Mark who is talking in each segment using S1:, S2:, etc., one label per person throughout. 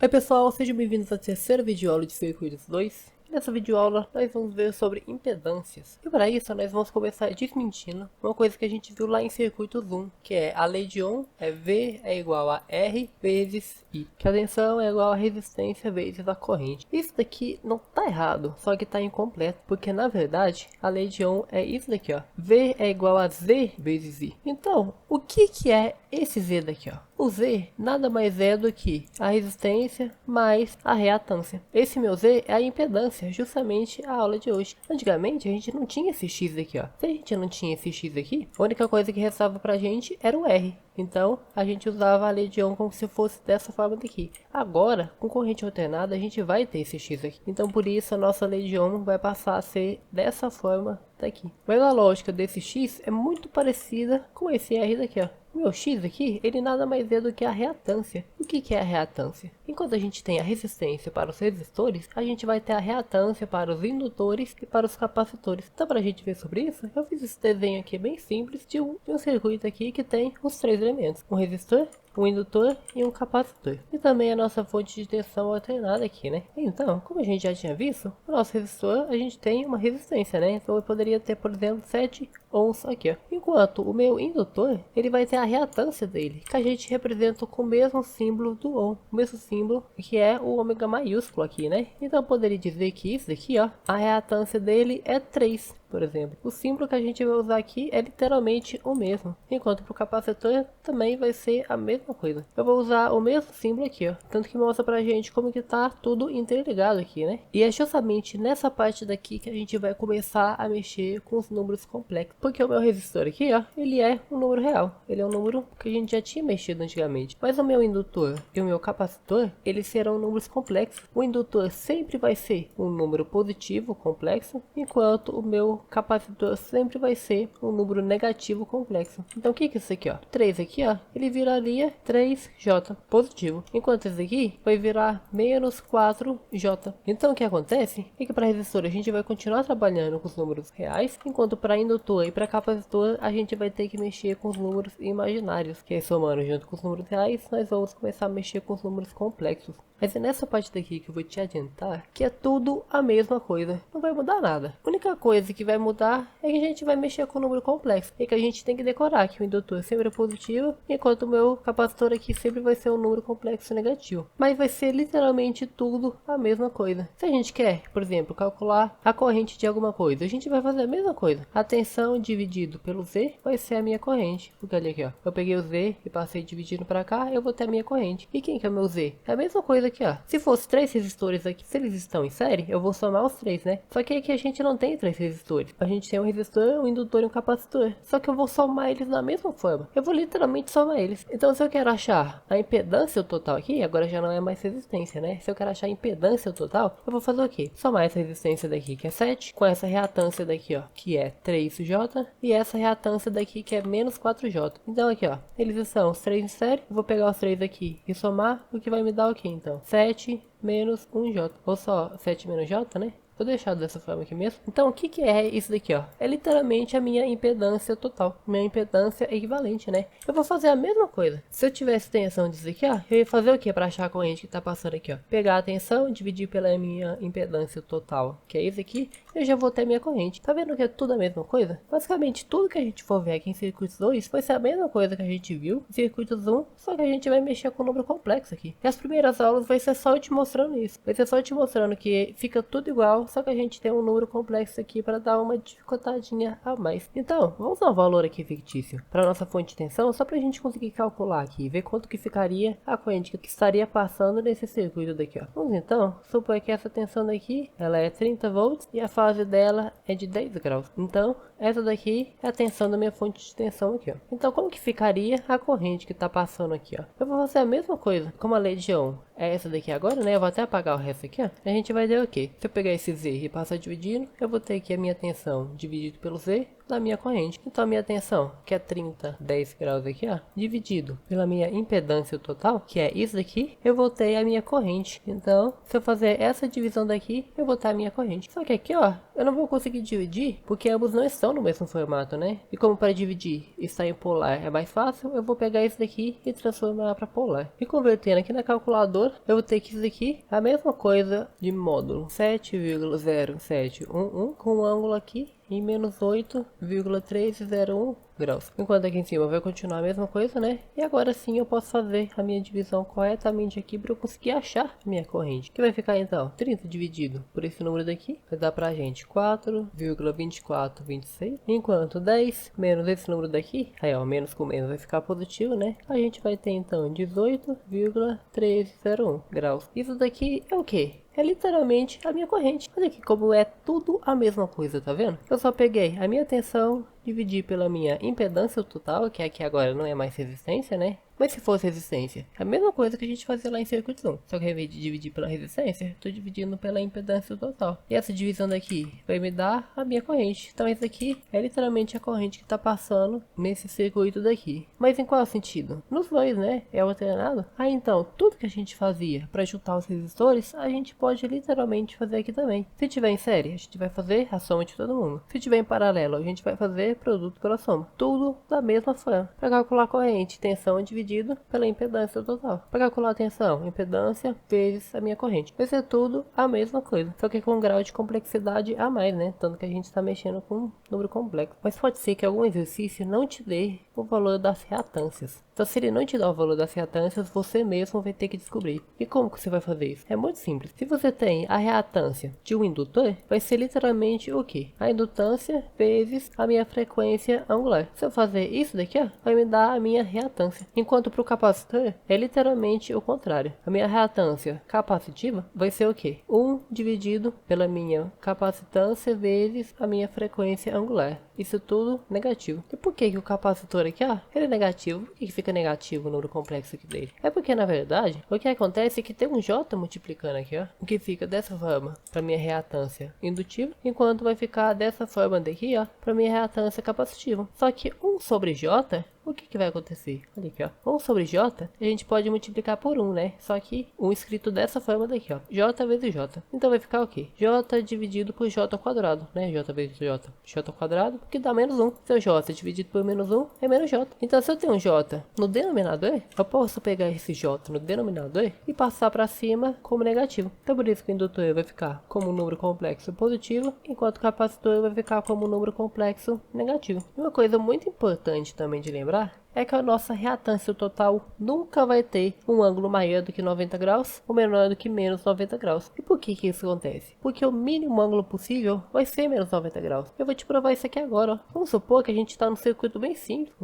S1: Oi pessoal, sejam bem-vindos à terceira videoaula de circuitos 2. Nessa videoaula nós vamos ver sobre impedâncias. E para isso nós vamos começar desmentindo uma coisa que a gente viu lá em circuitos 1, que é a lei de Ohm é V é igual a R vezes I, que a tensão é igual a resistência vezes a corrente. Isso daqui não está errado, só que está incompleto, porque na verdade a lei de Ohm é isso daqui, ó. V é igual a Z vezes I. Então, o que é esse Z daqui, ó? O Z nada mais é do que a resistência mais a reatância. Esse meu Z é a impedância, justamente a aula de hoje. Antigamente a gente não tinha esse X aqui, ó. Se a gente não tinha esse X aqui, a única coisa que restava pra gente era o R. Então a gente usava a lei de Ohm como se fosse dessa forma daqui. Agora, com corrente alternada, a gente vai ter esse X aqui. Então por isso a nossa lei de Ohm vai passar a ser dessa forma daqui. Mas a lógica desse X é muito parecida com esse R daqui, ó. O meu X aqui, ele nada mais é do que a reatância. O que é a reatância? Enquanto a gente tem a resistência para os resistores, a gente vai ter a reatância para os indutores e para os capacitores. Então, para a gente ver sobre isso, eu fiz esse desenho aqui bem simples de um circuito aqui que tem os três elementos: um resistor, um indutor e um capacitor. E também a nossa fonte de tensão alternada aqui, né? Então, como a gente já tinha visto, o nosso resistor, a gente tem uma resistência, né? Então eu poderia ter, por exemplo, 7 ohms aqui, ó. Enquanto o meu indutor, ele vai ter a reatância dele, que a gente representa com o mesmo símbolo do ohm. O mesmo símbolo que é o ômega maiúsculo aqui, né? Então eu poderia dizer que isso daqui, ó, a reatância dele é 3. Por exemplo, o símbolo que a gente vai usar aqui é literalmente o mesmo, enquanto para o capacitor também vai ser a mesma coisa. Eu vou usar o mesmo símbolo aqui, ó, tanto que mostra pra gente como que tá tudo interligado aqui, né? E é justamente nessa parte daqui que a gente vai começar a mexer com os números complexos, porque o meu resistor aqui, ó, ele é um número real, ele é um número que a gente já tinha mexido antigamente, mas o meu indutor e o meu capacitor, eles serão números complexos. O indutor sempre vai ser um número positivo complexo, enquanto o meu capacitor sempre vai ser um número negativo complexo. Então o que é isso aqui, ó? 3 aqui, ó, ele viraria 3J positivo, enquanto esse aqui vai virar menos 4J. Então o que acontece é que para resistor a gente vai continuar trabalhando com os números reais, enquanto para indutor e para capacitor a gente vai ter que mexer com os números imaginários, que aí somando junto com os números reais nós vamos começar a mexer com os números complexos. Mas é nessa parte daqui que eu vou te adiantar que é tudo a mesma coisa, não vai mudar nada. A única coisa que vai mudar é que a gente vai mexer com o número complexo, e que a gente tem que decorar que o indutor sempre é positivo, enquanto o meu capacitor aqui sempre vai ser um número complexo negativo. Mas vai ser literalmente tudo a mesma coisa. Se a gente quer, por exemplo, calcular a corrente de alguma coisa, a gente vai fazer a mesma coisa. A tensão dividido pelo Z vai ser a minha corrente, porque olha aqui, ó, eu peguei o Z e passei dividindo para cá, eu vou ter a minha corrente. E quem que é o meu Z? É a mesma coisa aqui, ó. Se fosse 3 resistores aqui, se eles estão em série, eu vou somar os 3, né? Só que aqui a gente não tem 3 resistores. A gente tem um resistor, um indutor e um capacitor. Só que eu vou somar eles da mesma forma. Eu vou literalmente somar eles. Então se eu quero achar a impedância total aqui, agora já não é mais resistência, né? Se eu quero achar a impedância total, eu vou fazer o quê? Somar essa resistência daqui, que é 7, com essa reatância daqui, ó, que é 3J, e essa reatância daqui, que é menos 4J. Então aqui, ó, eles estão os 3 em série. Eu vou pegar os 3 aqui e somar, o que vai me dar o quê, então? 7 menos 1J. Ou só 7 menos J, né? Vou deixar dessa forma aqui mesmo. Então o que é isso daqui, ó? É literalmente a minha impedância total. Minha impedância equivalente, né? Eu vou fazer a mesma coisa. Se eu tivesse tensão disso aqui, ó, eu ia fazer o que para achar a corrente que tá passando aqui, ó? Pegar a tensão, dividir pela minha impedância total, que é isso aqui, eu já vou ter a minha corrente. Tá vendo que é tudo a mesma coisa? Basicamente tudo que a gente for ver aqui em circuitos 2 vai ser a mesma coisa que a gente viu em circuitos 1, só que a gente vai mexer com o número complexo aqui. E as primeiras aulas vai ser só eu te mostrando isso. Vai ser só eu te mostrando que fica tudo igual, só que a gente tem um número complexo aqui para dar uma dificultadinha a mais. Então, vamos dar um valor aqui fictício para nossa fonte de tensão, só para a gente conseguir calcular aqui, ver quanto que ficaria a corrente que estaria passando nesse circuito daqui, ó. Vamos então supor que essa tensão daqui, ela é 30 volts e a fase dela é de 10 graus. Então, essa daqui é a tensão da minha fonte de tensão aqui, ó. Então, como que ficaria a corrente que está passando aqui, ó? Eu vou fazer a mesma coisa, como a lei de Ohm é essa daqui agora, né? Eu vou até apagar o resto aqui, ó. A gente vai ter o quê? Se eu pegar esse Z e passar dividindo, eu vou ter aqui a minha tensão dividido pelo Z, da minha corrente. Então a minha tensão, que é 30, 10 graus aqui, ó, dividido pela minha impedância total, que é isso daqui, eu vou ter a minha corrente. Então, se eu fazer essa divisão daqui, eu vou ter a minha corrente. Só que aqui, ó, eu não vou conseguir dividir, porque ambos não estão no mesmo formato, né? E como para dividir está em polar é mais fácil, eu vou pegar isso daqui e transformar para polar. E convertendo aqui na calculadora, eu vou ter que isso aqui, a mesma coisa de módulo 7,0711, com um ângulo aqui em menos 8,301 graus. Enquanto aqui em cima vai continuar a mesma coisa, né? E agora sim eu posso fazer a minha divisão corretamente aqui para eu conseguir achar a minha corrente. Que vai ficar então 30 dividido por esse número daqui, vai dar pra gente 4,2426. Enquanto 10 menos esse número daqui, aí ó, menos com menos vai ficar positivo, né? A gente vai ter então 18,301 graus. Isso daqui é o quê? É literalmente a minha corrente. Olha aqui como é tudo a mesma coisa, tá vendo? Eu só peguei a minha tensão, dividi pela minha impedância total, que aqui agora não é mais resistência, né? Mas se fosse resistência, é a mesma coisa que a gente fazia lá em circuito 1. Só que ao invés de dividir pela resistência, estou dividindo pela impedância total. E essa divisão daqui vai me dar a minha corrente. Então esse daqui é literalmente a corrente que está passando nesse circuito daqui. Mas em qual sentido? Nos dois, né? É alternado. Aí então, tudo que a gente fazia para juntar os resistores, a gente pode literalmente fazer aqui também. Se tiver em série, a gente vai fazer a soma de todo mundo. Se tiver em paralelo, a gente vai fazer produto pela soma. Tudo da mesma forma. Para calcular a corrente, tensão dividido pela impedância total. Para calcular a tensão, impedância vezes a minha corrente. Vai ser tudo a mesma coisa, só que com um grau de complexidade a mais, né? Tanto que a gente está mexendo com um número complexo. Mas pode ser que algum exercício não te dê o valor das reatâncias. Então, se ele não te dá o valor das reatâncias, você mesmo vai ter que descobrir. E como que você vai fazer isso? É muito simples. Se você tem a reatância de um indutor, vai ser literalmente o quê? A indutância vezes a minha frequência angular. Se eu fazer isso daqui, ó, vai me dar a minha reatância. Enquanto para o capacitor, é literalmente o contrário. A minha reatância capacitiva vai ser o quê? 1 dividido pela minha capacitância vezes a minha frequência angular. Isso tudo negativo. E por que que o capacitor aqui, ó, ele é negativo? Por que que fica negativo o número complexo aqui dele? É porque, na verdade, o que acontece é que tem um J multiplicando aqui, ó, o que fica dessa forma para minha reatância indutiva, enquanto vai ficar dessa forma daqui, ó, para minha reatância capacitiva. Só que 1 sobre J, o que que vai acontecer? Olha aqui, ó. 1 sobre J, a gente pode multiplicar por 1, né? Só que 1 escrito dessa forma daqui, ó. J vezes J. Então vai ficar o quê? J dividido por J ao quadrado, né? J vezes J. J ao quadrado, que dá menos 1. Seu J dividido por menos 1 é menos J. Então se eu tenho um J no denominador, eu posso pegar esse J no denominador e passar para cima como negativo. Então por isso que o indutor vai ficar como um número complexo positivo, enquanto o capacitor vai ficar como um número complexo negativo. E uma coisa muito importante também de lembrar é que a nossa reatância total nunca vai ter um ângulo maior do que 90 graus ou menor do que menos 90 graus. E por que que isso acontece? Porque o mínimo ângulo possível vai ser menos 90 graus. Eu vou te provar isso aqui agora, ó. Vamos supor que a gente está num circuito bem simples,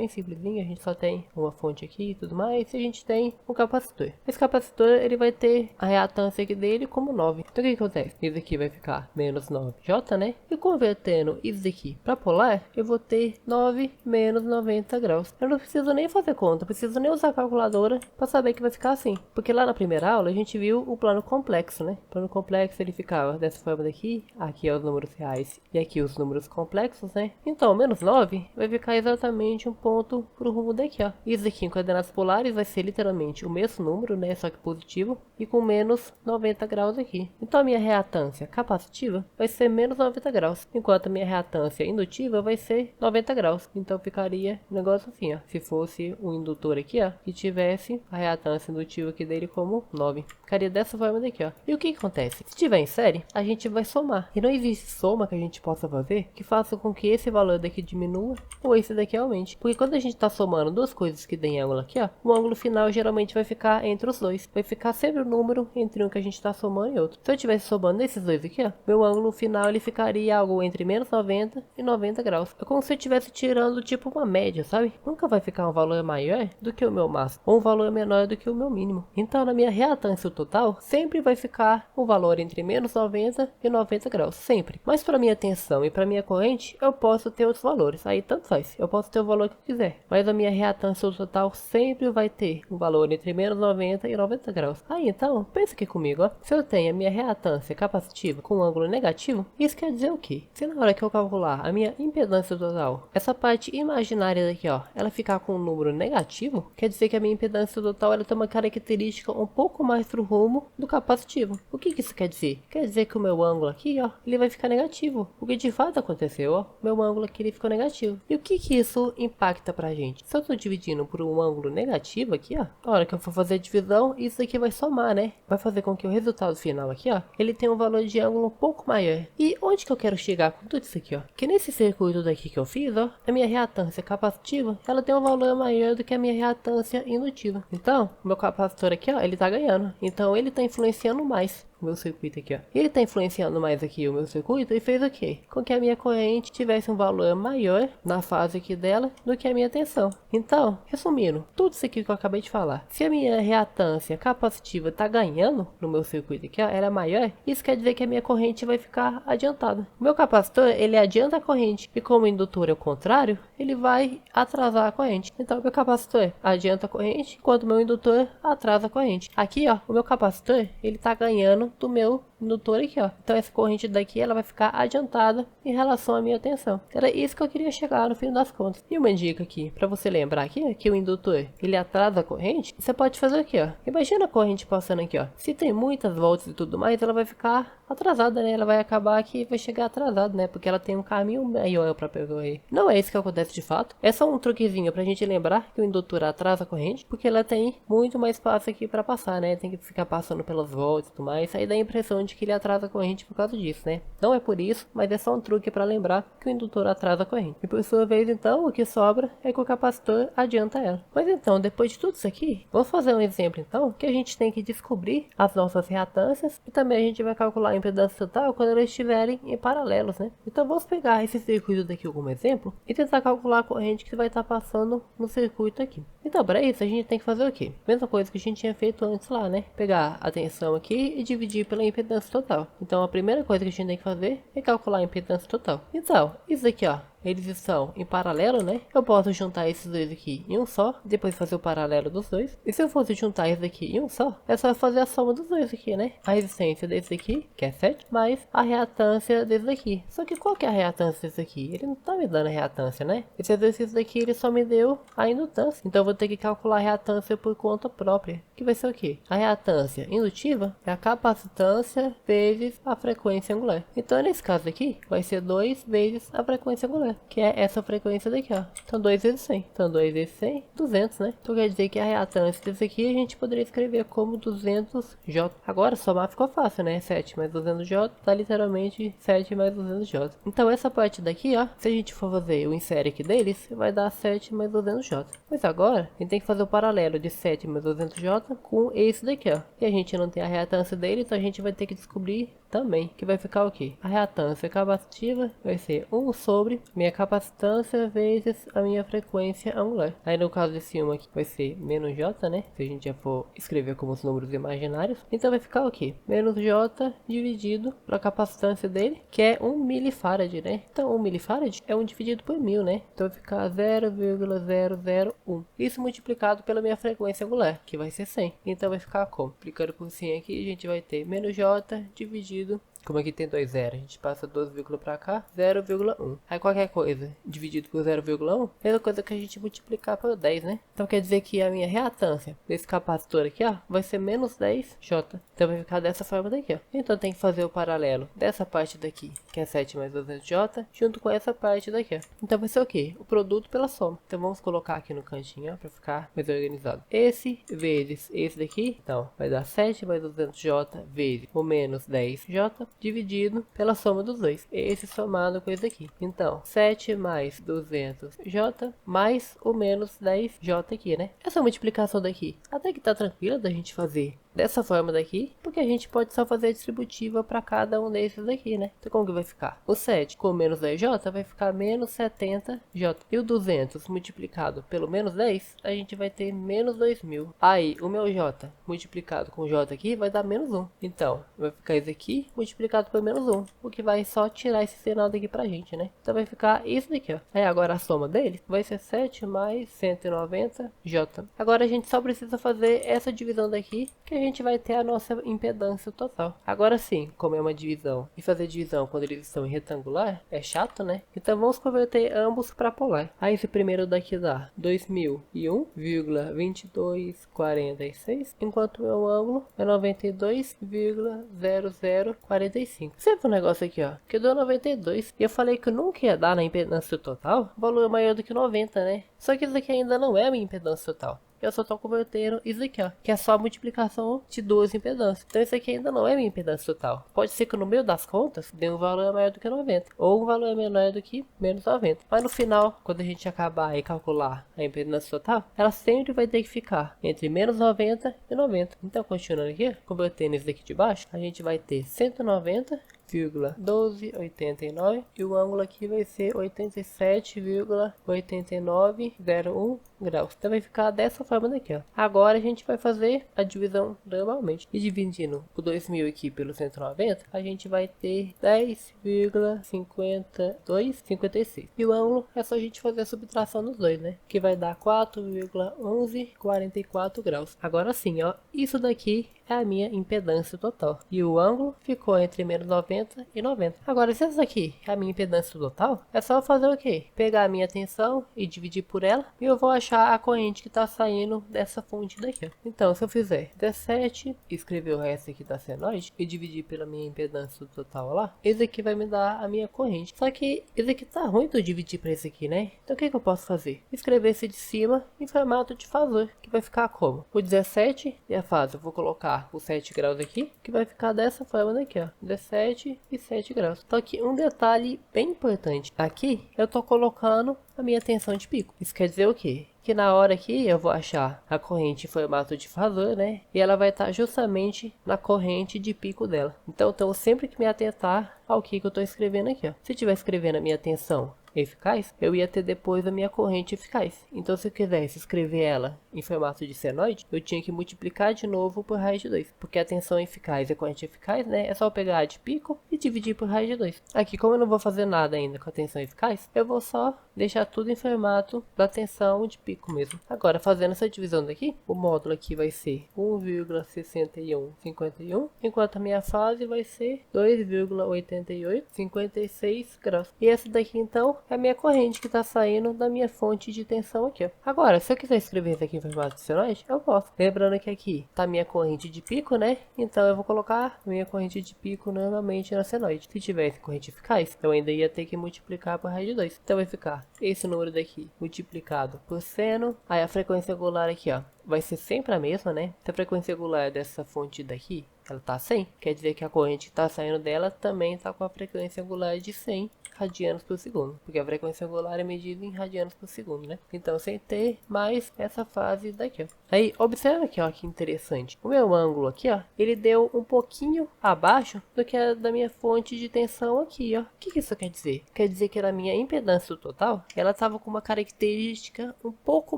S1: simplesinho, a gente só tem uma fonte aqui e tudo mais, e a gente tem um capacitor. Esse capacitor, ele vai ter a reatância aqui dele como 9. Então o que que acontece? Isso aqui vai ficar menos 9J, né? E convertendo isso aqui para polar, eu vou ter 9 menos 90 graus. Eu não preciso nem fazer conta, preciso nem usar a calculadora para saber que vai ficar assim. Porque lá na primeira aula a gente viu o plano complexo, né? O plano complexo ele ficava dessa forma daqui, aqui é os números reais e aqui os números complexos, né? Então, menos 9 vai ficar exatamente um ponto pro rumo daqui, ó. Isso aqui em coordenadas polares vai ser literalmente o mesmo número, né? Só que positivo e com menos 90 graus aqui. Então a minha reatância capacitiva vai ser menos 90 graus, enquanto a minha reatância indutiva vai ser 90 graus. Então ficaria um negócio assim, ó, se fosse um indutor aqui, ó, que tivesse a reatância indutiva aqui dele como 9. Ficaria dessa forma daqui, ó. E o que que acontece? Se tiver em série, a gente vai somar. E não existe soma que a gente possa fazer que faça com que esse valor daqui diminua ou esse daqui aumente. Porque quando a gente tá somando duas coisas que tem ângulo aqui, ó, o ângulo final geralmente vai ficar entre os dois. Vai ficar sempre o número entre um que a gente tá somando e outro. Se eu estivesse somando esses dois aqui, ó, meu ângulo final ele ficaria algo entre menos 90 e 90 graus. É como se eu estivesse tirando tipo uma média, sabe? nunca vai ficar um valor maior do que o meu máximo, ou um valor menor do que o meu mínimo. Então na minha reatância total, sempre vai ficar um valor entre menos 90 e 90 graus, sempre. Mas para minha tensão e para minha corrente, eu posso ter outros valores, aí tanto faz, eu posso ter o valor que eu quiser. Mas a minha reatância total sempre vai ter um valor entre menos 90 e 90 graus. Aí então, pensa aqui comigo, ó. Se eu tenho a minha reatância capacitiva com um ângulo negativo, isso quer dizer o quê? Se na hora que eu calcular a minha impedância total, essa parte imaginária daqui, ó, ela ficar com um número negativo, quer dizer que a minha impedância total ela tem uma característica um pouco mais pro rumo do capacitivo. O que isso quer dizer? Quer dizer que o meu ângulo aqui, ó, ele vai ficar negativo. O que de fato aconteceu, ó, meu ângulo aqui ele ficou negativo. E o que isso impacta pra gente? Se eu tô dividindo por um ângulo negativo aqui, ó, na hora que eu for fazer a divisão, isso aqui vai somar, né? Vai fazer com que o resultado final aqui, ó, ele tenha um valor de ângulo um pouco maior. E onde que eu quero chegar com tudo isso aqui, ó? Que nesse circuito daqui que eu fiz, ó, a minha reatância capacitiva, ela tem um valor maior do que a minha reatância indutiva. Então, o meu capacitor aqui, ó, ele tá ganhando. Então, ele tá influenciando mais o meu circuito aqui, ó. Ele tá influenciando mais aqui o meu circuito e fez o quê? Com que a minha corrente tivesse um valor maior na fase aqui dela do que a minha tensão. Então, resumindo, tudo isso aqui que eu acabei de falar. Se a minha reatância capacitiva tá ganhando no meu circuito aqui, ó, ela é maior, isso quer dizer que a minha corrente vai ficar adiantada. O meu capacitor, ele adianta a corrente. E como o indutor é o contrário, ele vai atrasar a corrente. Então, o meu capacitor adianta a corrente, enquanto o meu indutor atrasa a corrente. Aqui, ó, o meu capacitor, ele tá ganhando do meu indutor aqui, ó. Então essa corrente daqui, ela vai ficar adiantada em relação à minha tensão. Era isso que eu queria chegar no fim das contas. E uma dica aqui, para você lembrar aqui, que o indutor, ele atrasa a corrente, você pode fazer aqui, ó. Imagina a corrente passando aqui, ó. Se tem muitas voltas e tudo mais, ela vai ficar atrasada, né? Ela vai acabar aqui e vai chegar atrasada, né? Porque ela tem um caminho maior para percorrer. Não é isso que acontece de fato. É só um truquezinho pra gente lembrar que o indutor atrasa a corrente, porque ela tem muito mais espaço aqui para passar, né? Tem que ficar passando pelas voltas e tudo mais. Aí dá a impressão de que ele atrasa a corrente por causa disso, né? Não é por isso, mas é só um truque para lembrar que o indutor atrasa a corrente. E por sua vez, então, o que sobra é que o capacitor adianta ela. Mas então, depois de tudo isso aqui, vamos fazer um exemplo então, que a gente tem que descobrir as nossas reatâncias e também a gente vai calcular a impedância total quando elas estiverem em paralelos, né? Então vamos pegar esse circuito daqui como exemplo e tentar calcular a corrente que vai estar passando no circuito aqui. Então, para isso, a gente tem que fazer o quê? Mesma coisa que a gente tinha feito antes lá, né? Pegar a tensão aqui e dividir pela impedância total. Então, a primeira coisa que a gente tem que fazer é calcular a impedância total. Então, isso aqui, ó, eles estão em paralelo, né? Eu posso juntar esses dois aqui em um só, depois fazer o paralelo dos dois. E se eu fosse juntar esse aqui em um só, é só fazer a soma dos dois aqui, né? A resistência desse aqui, que é 7, mais a reatância desse aqui. Só que qual que é a reatância desse aqui? Ele não tá me dando a reatância, né? Esse exercício daqui, ele só me deu a indutância. Então eu vou ter que calcular a reatância por conta própria. Que vai ser o quê? A reatância indutiva é a capacitância vezes a frequência angular. Então nesse caso aqui, vai ser 2 vezes a frequência angular, que é essa frequência daqui, ó. Então 2 vezes 100. Então 2 vezes 100, 200, né? Então quer dizer que a reatância desse aqui a gente poderia escrever como 200J. Agora somar ficou fácil, né? 7 mais 200J dá literalmente 7 mais 200J. Então essa parte daqui, ó, se a gente for fazer o insere aqui deles, vai dar 7 mais 200J. Mas agora a gente tem que fazer o paralelo de 7 mais 200J com esse daqui, ó. E a gente não tem a reatância dele, então a gente vai ter que descobrir também, que vai ficar o quê? A reatância capacitiva vai ser 1 sobre minha capacitância vezes a minha frequência angular. Aí no caso desse 1 aqui vai ser menos J, né? Se a gente já for escrever como os números imaginários. Então vai ficar o quê? Menos J dividido pela capacitância dele, que é 1 milifarad, né? Então 1 milifarad é 1 dividido por 1000, né? Então vai ficar 0,001. Isso multiplicado pela minha frequência angular, que vai ser 100. Então vai ficar como? Multiplicando por 100 aqui, a gente vai ter menos J dividido. Como aqui tem 2 zeros, a gente passa 12 vírgula para cá, 0,1. Aí qualquer coisa dividido por 0,1 é a coisa que a gente multiplicar por 10, né? Então quer dizer que a minha reatância desse capacitor aqui, ó, vai ser menos 10J. Então vai ficar dessa forma daqui, ó. Então tem que fazer o paralelo dessa parte daqui, que é 7 mais 200J, junto com essa parte daqui, ó. Então vai ser o quê? O produto pela soma. Então vamos colocar aqui no cantinho, ó, para ficar mais organizado. Esse vezes esse daqui, então vai dar 7 mais 200J vezes o menos 10J, dividido pela soma dos dois. Esse somado com esse aqui. Então, 7 mais 200J mais o menos 10J aqui, né? Essa multiplicação daqui até que tá tranquila da gente fazer dessa forma daqui, porque a gente pode só fazer a distributiva para cada um desses daqui, né? Então como que vai ficar? O 7 com menos 10j vai ficar menos 70j. E o 200 multiplicado pelo menos 10, a gente vai ter menos 2000. Aí o meu j multiplicado com j aqui vai dar menos 1. Então vai ficar isso aqui multiplicado por menos 1, o que vai só tirar esse sinal daqui pra gente, né? Então vai ficar isso daqui, ó. Aí agora a soma deles vai ser 7 mais 190j. Agora a gente só precisa fazer essa divisão daqui, que a gente vai ter a nossa impedância total. Agora sim, como é uma divisão, e fazer divisão quando eles estão em retangular é chato, né? Então vamos converter ambos para polar. Aí esse primeiro daqui dá 2001,2246, enquanto o meu ângulo é 92,0045. Sempre um negócio aqui, ó, que deu 92. E eu falei que nunca ia dar na impedância total valor maior do que 90, né? Só que isso aqui ainda não é a minha impedância total. Eu só estou convertendo isso aqui, ó, que é só a multiplicação de duas impedâncias. Então isso aqui ainda não é minha impedância total. Pode ser que no meio das contas dê um valor maior do que 90, ou um valor menor do que menos 90. Mas no final, quando a gente acabar e calcular a impedância total, ela sempre vai ter que ficar entre menos 90 e 90. Então continuando aqui, convertendo isso daqui de baixo, a gente vai ter 190,1289 e o ângulo aqui vai ser 87,8901 graus. Então vai ficar dessa forma daqui, ó. Agora a gente vai fazer a divisão normalmente. E dividindo o 2000 aqui pelo 190, a gente vai ter 10,5256. E o ângulo é só a gente fazer a subtração dos dois, né? Que vai dar 4,1144 graus. Agora sim, ó. Isso daqui é a minha impedância total. E o ângulo ficou entre menos 90 e 90. Agora, se essa aqui é a minha impedância total, é só fazer o quê? Pegar a minha tensão e dividir por ela. E eu vou achar a corrente que está saindo dessa fonte daqui, ó. Então, se eu fizer 17, escrever o resto aqui da senoide e dividir pela minha impedância total lá, esse aqui vai me dar a minha corrente. Só que esse aqui tá ruim de eu dividir para esse aqui, né? Então, o que eu posso fazer? Escrever esse de cima em formato de fazor, que vai ficar como? O 17 e a fase, eu vou colocar os 7 graus aqui, que vai ficar dessa forma daqui, ó. 17 e 7 graus. Então, aqui um detalhe bem importante. Aqui, eu tô colocando a minha tensão de pico. Isso quer dizer o quê? Que na hora aqui eu vou achar a corrente em formato de fazor, né? E ela vai estar justamente na corrente de pico dela. Então eu tenho sempre que me atentar ao que eu estou escrevendo aqui, ó. Se eu estiver escrevendo a minha tensão eficaz, eu ia ter depois a minha corrente eficaz. Então se eu quisesse escrever ela em formato de senoide, eu tinha que multiplicar de novo por raiz de 2. Porque a tensão eficaz e a corrente eficaz, né? É só pegar a de pico e dividir por raiz de 2. Aqui, como eu não vou fazer nada ainda com a tensão eficaz, eu vou só deixar tudo em formato da tensão de pico mesmo. Agora, fazendo essa divisão daqui, o módulo aqui vai ser 1,6151, enquanto a minha fase vai ser 2,8856 graus. E essa daqui, então, é a minha corrente que está saindo da minha fonte de tensão aqui, ó. Agora, se eu quiser escrever isso aqui em formato de senoide, eu posso. Lembrando que aqui está a minha corrente de pico, né? Então, eu vou colocar a minha corrente de pico normalmente na senoide. Se tivesse corrente eficaz, eu ainda ia ter que multiplicar por raiz de 2. Então, vai ficar esse número daqui multiplicado por seno. Aí a frequência angular aqui, ó, vai ser sempre a mesma, né? Se a frequência angular dessa fonte daqui, ela tá 100, quer dizer que a corrente que está saindo dela também está com a frequência angular de 100 radianos por segundo, porque a frequência angular é medida em radianos por segundo, né? Então, sem ter mais essa fase daqui, ó. Aí, observa aqui, ó, que interessante. O meu ângulo aqui, ó, ele deu um pouquinho abaixo do que a da minha fonte de tensão aqui, ó. O que isso quer dizer? Quer dizer que a minha impedância total, ela estava com uma característica um pouco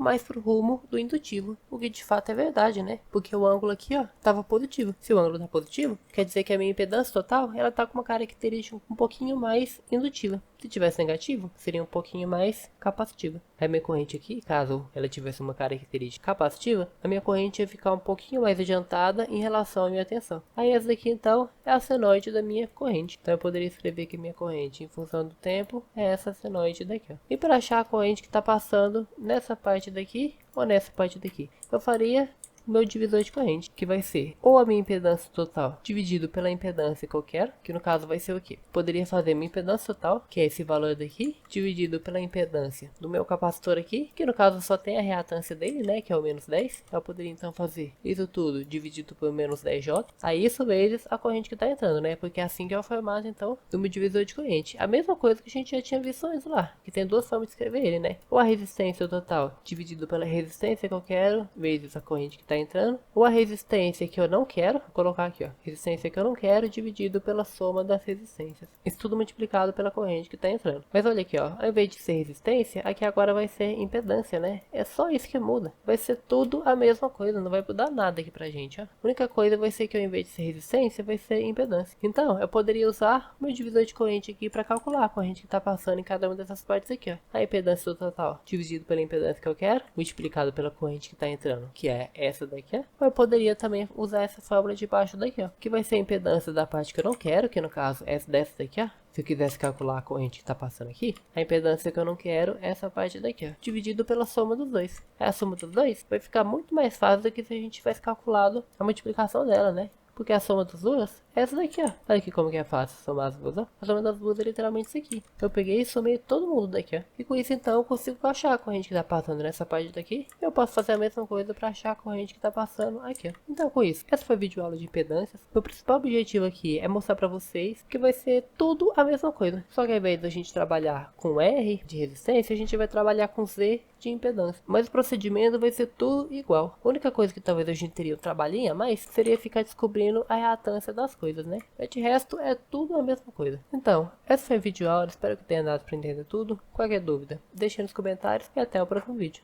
S1: mais pro rumo do indutivo, o que de fato é verdade, né? Porque o ângulo aqui, ó, estava positivo. Se o ângulo tá positivo, quer dizer que a minha impedância total, ela tá com uma característica um pouquinho mais indutiva. Se tivesse negativo, seria um pouquinho mais capacitiva. A minha corrente aqui, caso ela tivesse uma característica capacitiva, a minha corrente ia ficar um pouquinho mais adiantada em relação à minha tensão. Aí essa daqui, então, é a senoide da minha corrente. Então eu poderia escrever que minha corrente, em função do tempo, é essa senoide daqui, ó. E para achar a corrente que está passando nessa parte daqui ou nessa parte daqui, eu faria o meu divisor de corrente, que vai ser ou a minha impedância total dividido pela impedância que eu quero, que no caso vai ser o quê? Poderia fazer minha impedância total, que é esse valor daqui, dividido pela impedância do meu capacitor aqui, que no caso só tem a reatância dele, né, que é o menos 10. Eu poderia então fazer isso tudo dividido por menos 10J. Aí isso vezes a corrente que está entrando, né, porque é assim que é o formato, então, do meu divisor de corrente. A mesma coisa que a gente já tinha visto antes lá, que tem duas formas de escrever ele, né, ou a resistência total dividido pela resistência que eu quero, vezes a corrente que está está entrando, ou a resistência que eu não quero, vou colocar aqui, ó, resistência que eu não quero dividido pela soma das resistências. Isso tudo multiplicado pela corrente que está entrando. Mas olha aqui, ó, ao invés de ser resistência, aqui agora vai ser impedância, né? É só isso que muda. Vai ser tudo a mesma coisa, não vai mudar nada aqui pra gente, ó. A única coisa vai ser que ao invés de ser resistência, vai ser impedância. Então, eu poderia usar o meu divisor de corrente aqui para calcular a corrente que está passando em cada uma dessas partes aqui, ó. A impedância do total dividido pela impedância que eu quero, multiplicado pela corrente que está entrando, que é essa daqui, ó. Ou eu poderia também usar essa fórmula de baixo daqui, ó, que vai ser a impedância da parte que eu não quero, que no caso é essa dessa daqui, ó. Se eu quisesse calcular a corrente que está passando aqui, a impedância que eu não quero é essa parte daqui, ó, dividido pela soma dos dois. A soma dos dois vai ficar muito mais fácil do que se a gente tivesse calculado a multiplicação dela, né? Porque a soma das duas é essa daqui, ó. Olha aqui como que é fácil somar as duas, ó. A soma das duas é literalmente isso aqui. Eu peguei e somei todo mundo daqui, ó. E com isso, então, eu consigo achar a corrente que tá passando nessa parte daqui. Eu posso fazer a mesma coisa para achar a corrente que tá passando aqui, ó. Então, com isso, essa foi a videoaula de impedâncias. Meu principal objetivo aqui é mostrar para vocês que vai ser tudo a mesma coisa. Só que ao invés da gente trabalhar com R de resistência, a gente vai trabalhar com Z de impedância. Mas o procedimento vai ser tudo igual. A única coisa que talvez a gente teria um trabalhinho a mais seria ficar descobrindo a reatância das coisas, né? Mas de resto é tudo a mesma coisa. Então, essa foi a videoaula, espero que tenha dado para entender tudo. Qualquer dúvida, deixe nos comentários e até o próximo vídeo.